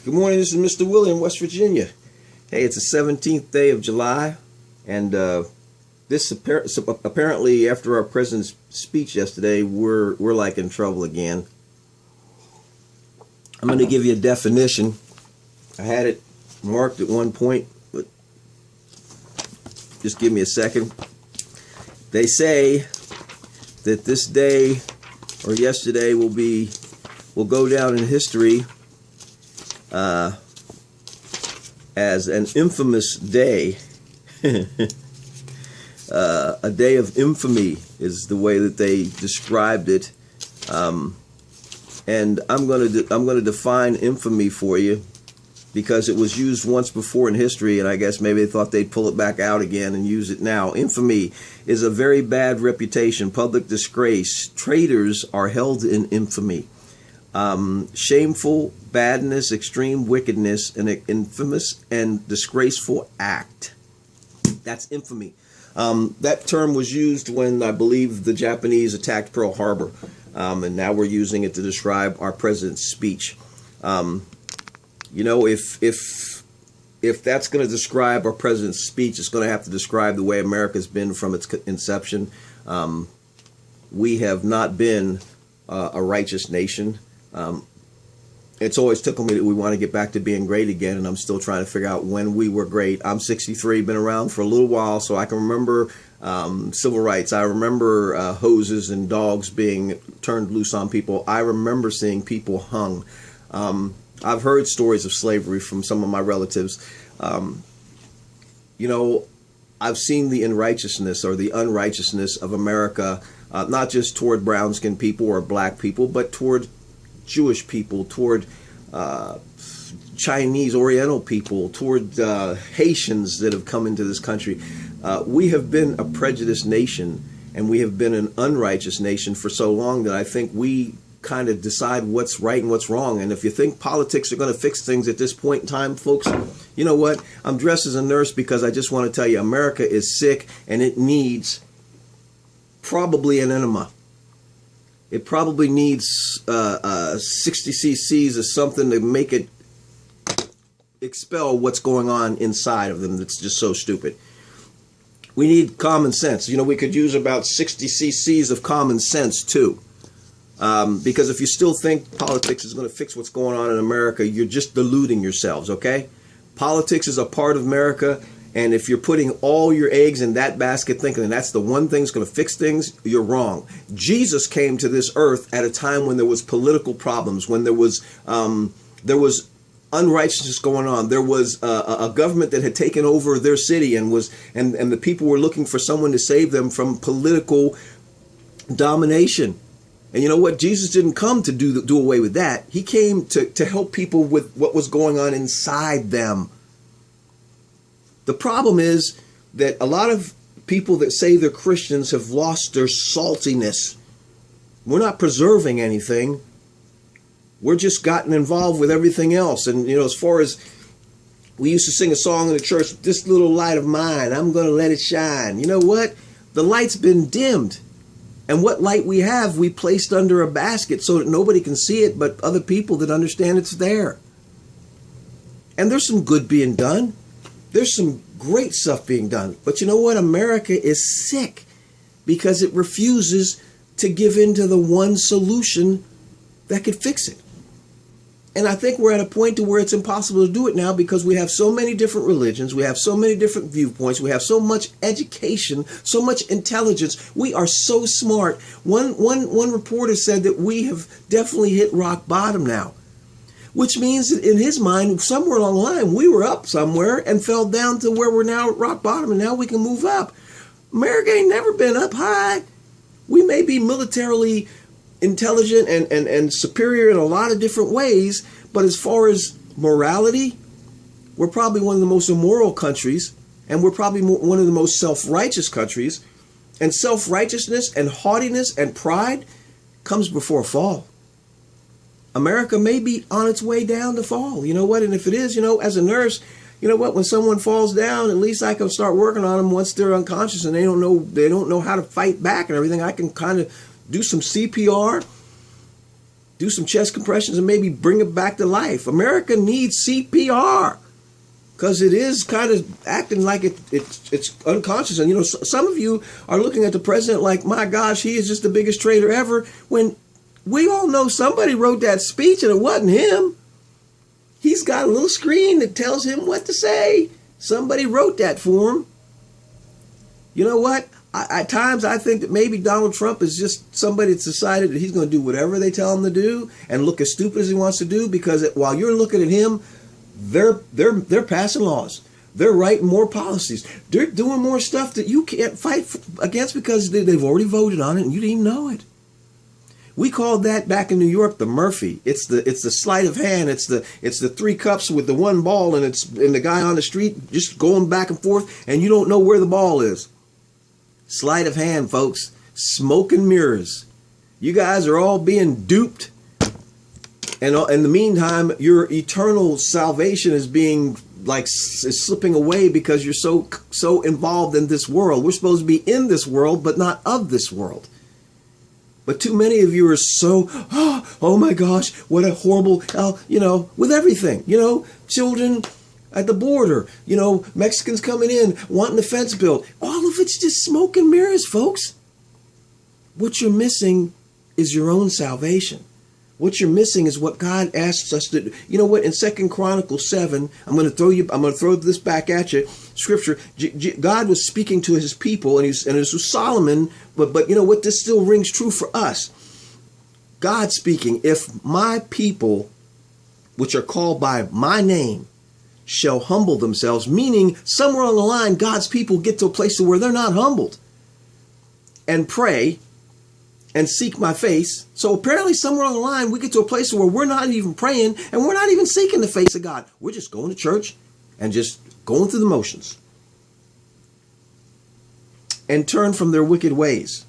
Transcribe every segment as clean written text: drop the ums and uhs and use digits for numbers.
Good morning, this is Mr. Willie in West Virginia. Hey, it's the 17th day of July, and this apparently after our president's speech yesterday, we're like in trouble again. I'm going to give you a definition. I had it marked at one point, but just give me a second. They say that this day or yesterday will go down in history as an infamous day. A day of infamy is the way that they described it, and I'm going to define infamy for you, because it was used once before in history, and I guess maybe they thought they'd pull it back out again and use it now. Infamy is a very bad reputation, public disgrace. Traitors are held in infamy. Shameful badness, extreme wickedness, an infamous and disgraceful act. That's infamy. That term was used when, I believe, the Japanese attacked Pearl Harbor, and now we're using it to describe our president's speech. You know, if that's going to describe our president's speech, it's going to have to describe the way America's been from its inception. We have not been a righteous nation. It's always tickled me that we want to get back to being great again, and I'm still trying to figure out when we were great. I'm 63, been around for a little while, so I can remember civil rights. I remember hoses and dogs being turned loose on people. I remember seeing people hung. I've heard stories of slavery from some of my relatives. You know, I've seen the unrighteousness or the unrighteousness of America, not just toward brown-skinned people or black people, but toward Jewish people, toward Chinese, Oriental people, toward Haitians that have come into this country. We have been a prejudiced nation, and we have been an unrighteous nation for so long that I think we kind of decide what's right and what's wrong. And if you think politics are going to fix things at this point in time, folks, you know what? I'm dressed as a nurse because I just want to tell you America is sick, and it needs probably an enema. It probably needs 60 cc's of something to make it expel what's going on inside of them that's just so stupid. We need common sense. You know, we could use about 60 cc's of common sense too. Because if you still think politics is going to fix what's going on in America, you're just deluding yourselves, okay? Politics is a part of America. And if you're putting all your eggs in that basket thinking that's the one thing that's going to fix things, you're wrong. Jesus came to this earth at a time when there was political problems, when there was unrighteousness going on. There was a government that had taken over their city and the people were looking for someone to save them from political domination. And you know what? Jesus didn't come to do away with that. He came to help people with what was going on inside them. The problem is that a lot of people that say they're Christians have lost their saltiness. We're not preserving anything. We're just gotten involved with everything else. And, you know, as far as we used to sing a song in the church, this little light of mine, I'm going to let it shine. You know what? The light's been dimmed. And what light we have, we placed under a basket so that nobody can see it but other people that understand it's there. And there's some good being done. There's some great stuff being done. But you know what? America is sick because it refuses to give in to the one solution that could fix it. And I think we're at a point to where it's impossible to do it now because we have so many different religions. We have so many different viewpoints. We have so much education, so much intelligence. We are so smart. One reporter said that we have definitely hit rock bottom now. Which means that in his mind, somewhere along the line, we were up somewhere and fell down to where we're now at rock bottom, and now we can move up. America ain't never been up high. We may be militarily intelligent and superior in a lot of different ways, but as far as morality, we're probably one of the most immoral countries, and we're probably one of the most self-righteous countries. And self-righteousness and haughtiness and pride comes before a fall. America may be on its way down to fall. You know what? And if it is, you know, as a nurse, you know what? When someone falls down, at least I can start working on them once they're unconscious and they don't know how to fight back and everything. I can kind of do some CPR do some chest compressions and maybe bring it back to life. America needs CPR because it is kind of acting like it's unconscious. And, you know, some of you are looking at the president like, my gosh, he is just the biggest traitor ever, when we all know somebody wrote that speech and it wasn't him. He's got a little screen that tells him what to say. Somebody wrote that for him. You know what? At times I think that maybe Donald Trump is just somebody that's decided that he's going to do whatever they tell him to do and look as stupid as he wants to do, because while you're looking at him, they're passing laws. They're writing more policies. They're doing more stuff that you can't fight against because they've already voted on it and you didn't even know it. We called that back in New York the Murphy. It's the sleight of hand. It's the 3 cups with the 1 ball, and the guy on the street just going back and forth, and you don't know where the ball is. Sleight of hand, folks. Smoke and mirrors. You guys are all being duped. And in the meantime, your eternal salvation is being is slipping away because you're so involved in this world. We're supposed to be in this world, but not of this world. But too many of you are so, oh my gosh, what a horrible, with everything, children at the border, Mexicans coming in, wanting the fence built. All of it's just smoke and mirrors, folks. What you're missing is your own salvation. What you're missing is what God asks us to do. You know what? In 2 Chronicles 7, I'm going to throw this back at you. Scripture, God was speaking to his people, and this was Solomon, but you know what? This still rings true for us. God speaking, if my people, which are called by my name, shall humble themselves, meaning somewhere on the line, God's people get to a place where they're not humbled, and pray and seek my face. So apparently somewhere on the line, we get to a place where we're not even praying and we're not even seeking the face of God. We're just going to church and just going through the motions. And turn from their wicked ways.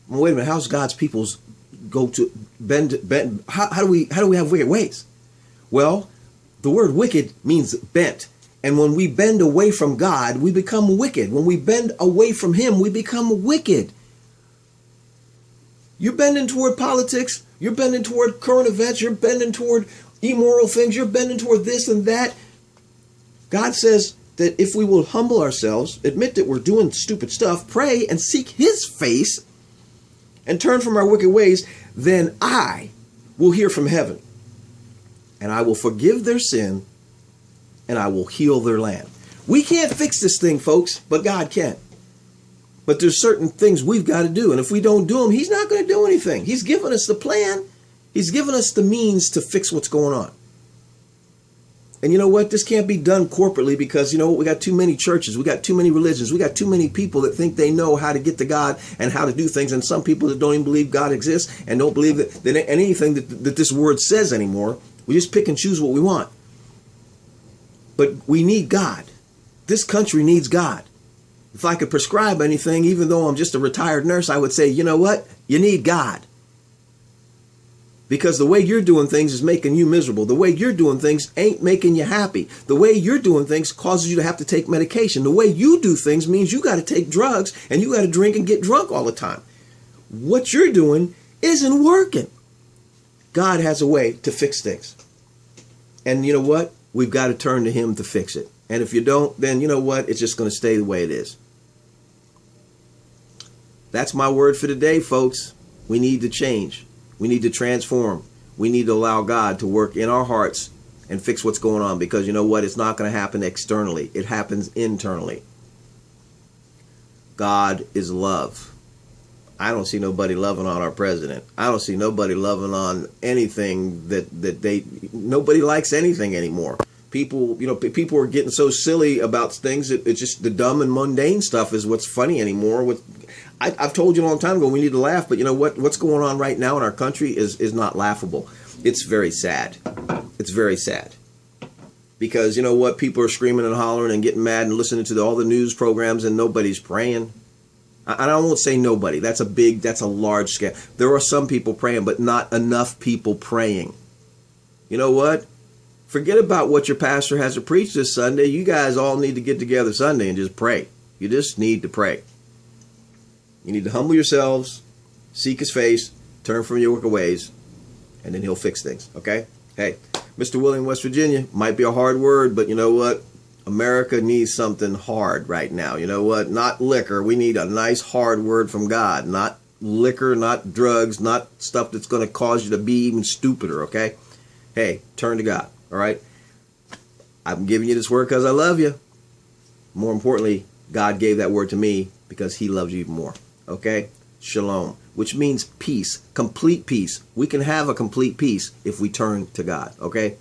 Well, wait a minute, how's God's people's go to bend? How do we have wicked ways? Well, the word wicked means bent. And when we bend away from God, we become wicked. When we bend away from him, we become wicked. You're bending toward politics. You're bending toward current events. You're bending toward immoral things. You're bending toward this and that. God says that if we will humble ourselves, admit that we're doing stupid stuff, pray and seek his face and turn from our wicked ways, then I will hear from heaven and I will forgive their sin and I will heal their land. We can't fix this thing, folks, but God can. But there's certain things we've got to do. And if we don't do them, he's not going to do anything. He's given us the plan. He's given us the means to fix what's going on. And you know what? This can't be done corporately because, we got too many churches. We got too many religions. We got too many people that think they know how to get to God and how to do things. And some people that don't even believe God exists and don't believe that anything that this word says anymore. We just pick and choose what we want. But we need God. This country needs God. If I could prescribe anything, even though I'm just a retired nurse, I would say, you know what? You need God. Because the way you're doing things is making you miserable. The way you're doing things ain't making you happy. The way you're doing things causes you to have to take medication. The way you do things means you got to take drugs and you got to drink and get drunk all the time. What you're doing isn't working. God has a way to fix things. And you know what? We've got to turn to him to fix it. And if you don't, then you know what? It's just going to stay the way it is. That's my word for today, folks. We need to change. We need to transform. We need to allow God to work in our hearts and fix what's going on, because you know what? It's not going to happen externally. It happens internally. God is love. I don't see nobody loving on our president. I don't see nobody loving on anything nobody likes anything anymore. People are getting so silly about things that it's just the dumb and mundane stuff is what's funny anymore. I've told you a long time ago, we need to laugh, but you know what? What's going on right now in our country is not laughable. It's very sad. It's very sad. Because you know what? People are screaming and hollering and getting mad and listening to all the news programs and nobody's praying. I won't say nobody. That's a large scale. There are some people praying, but not enough people praying. You know what? Forget about what your pastor has to preach this Sunday. You guys all need to get together Sunday and just pray. You just need to pray. You need to humble yourselves, seek his face, Turn from your wicked ways, and then he'll fix things, okay? Hey, Mr. Willie in West Virginia, might be a hard word, but you know what? America needs something hard right now. You know what? Not liquor. We need a nice hard word from God. Not liquor, not drugs, not stuff that's going to cause you to be even stupider, okay? Hey, turn to God, all right? I'm giving you this word because I love you. More importantly, God gave that word to me because he loves you even more, okay? Shalom, which means peace, complete peace. We can have a complete peace if we turn to God, okay?